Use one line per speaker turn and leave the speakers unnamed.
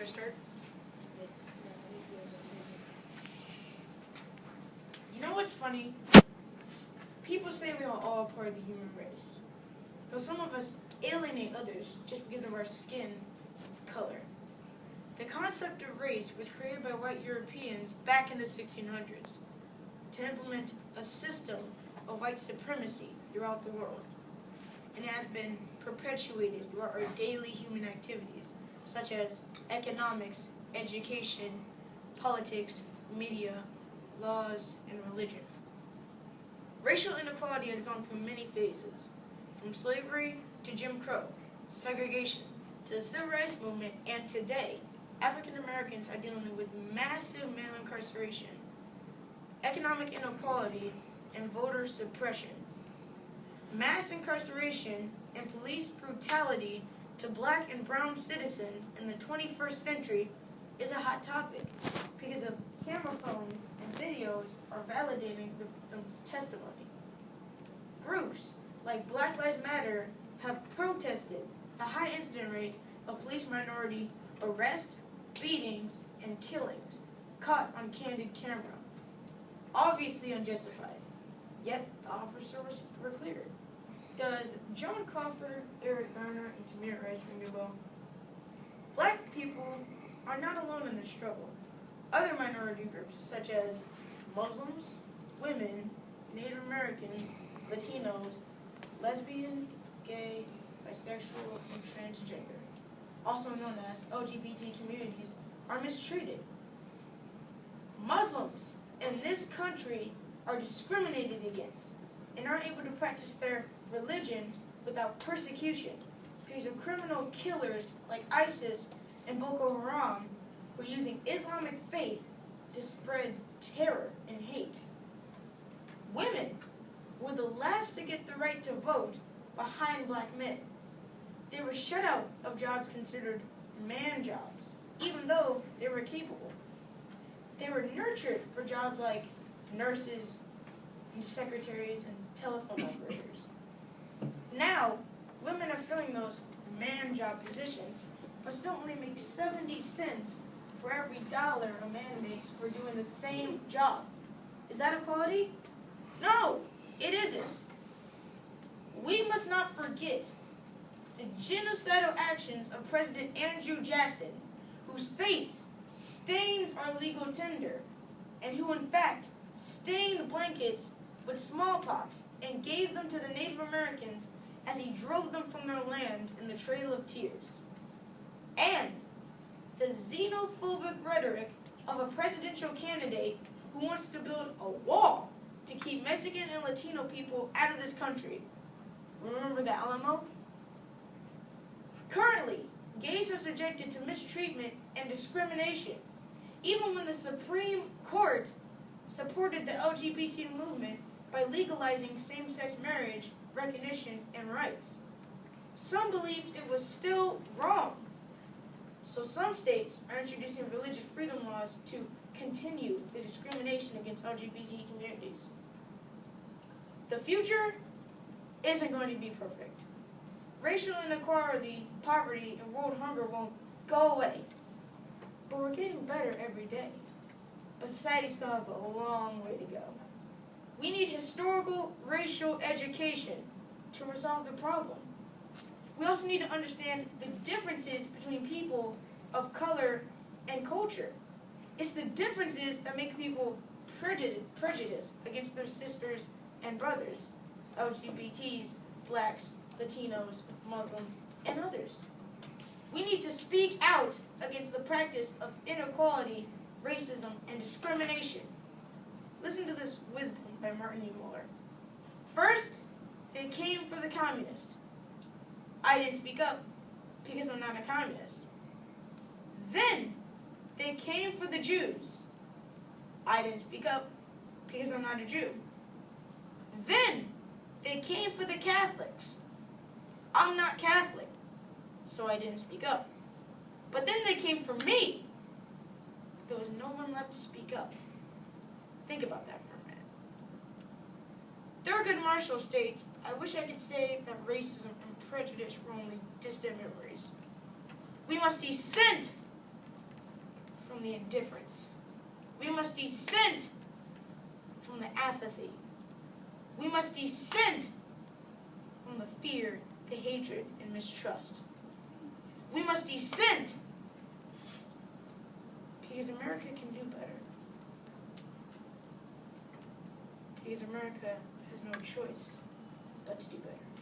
I start? You know what's funny? People say we are all part of the human race, though some of us alienate others just because of our skin color. The concept of race was created by white Europeans back in the 1600s to implement a system of white supremacy throughout the world, and it has been perpetuated throughout our daily human activities, such as economics, education, politics, media, laws, and religion. Racial inequality has gone through many phases, from slavery to Jim Crow, segregation, to the Civil Rights Movement, and today, African Americans are dealing with massive male incarceration, economic inequality, and voter suppression. Mass incarceration and police brutality to black and brown citizens in the 21st century is a hot topic because of camera phones and videos are validating the victim's testimony. Groups like Black Lives Matter have protested the high incident rate of police minority arrests, beatings, and killings caught on candid camera. Obviously unjustified, yet the officers were cleared. Does Joan Crawford, Eric Garner, and Tamir Rice ring a bell? Black people are not alone in this struggle. Other minority groups, such as Muslims, women, Native Americans, Latinos, lesbian, gay, bisexual, and transgender, also known as LGBT communities, are mistreated. Muslims in this country are discriminated against and aren't able to practice their religion without persecution because of criminal killers like ISIS and Boko Haram who are using Islamic faith to spread terror and hate. Women were the last to get the right to vote behind black men. They were shut out of jobs considered man jobs, even though they were capable. They were nurtured for jobs like nurses, and secretaries, and telephone operators. Now, women are filling those man job positions, but still only make 70 cents for every dollar a man makes for doing the same job. Is that equality? No, it isn't. We must not forget the genocidal actions of President Andrew Jackson, whose face stains our legal tender, and who in fact stained blankets with smallpox and gave them to the Native Americans as he drove them from their land in the Trail of Tears. And the xenophobic rhetoric of a presidential candidate who wants to build a wall to keep Mexican and Latino people out of this country. Remember the Alamo? Currently, gays are subjected to mistreatment and discrimination, even when the Supreme Court supported the LGBT movement by legalizing same-sex marriage, recognition, and rights. Some believed it was still wrong, so some states are introducing religious freedom laws to continue the discrimination against LGBT communities. The future isn't going to be perfect. Racial inequality, poverty, and world hunger won't go away, but we're getting better every day. But society still has a long way to go. We need historical racial education to resolve the problem. We also need to understand the differences between people of color and culture. It's the differences that make people prejudiced against their sisters and brothers, LGBTs, blacks, Latinos, Muslims, and others. We need to speak out against the practice of inequality, racism, and discrimination. Listen to this wisdom by Martin E. Muller. First, they came for the communist. I didn't speak up because I'm not a communist. Then, they came for the Jews. I didn't speak up because I'm not a Jew. Then, they came for the Catholics. I'm not Catholic, so I didn't speak up. But then they came for me. There was no one left to speak up. Think about that for a minute. Thurgood Marshall states, I wish I could say that racism and prejudice were only distant memories. We must dissent from the indifference. We must dissent from the apathy. We must dissent from the fear, the hatred, and mistrust. We must dissent because America can do better. Because America has no choice but to do better.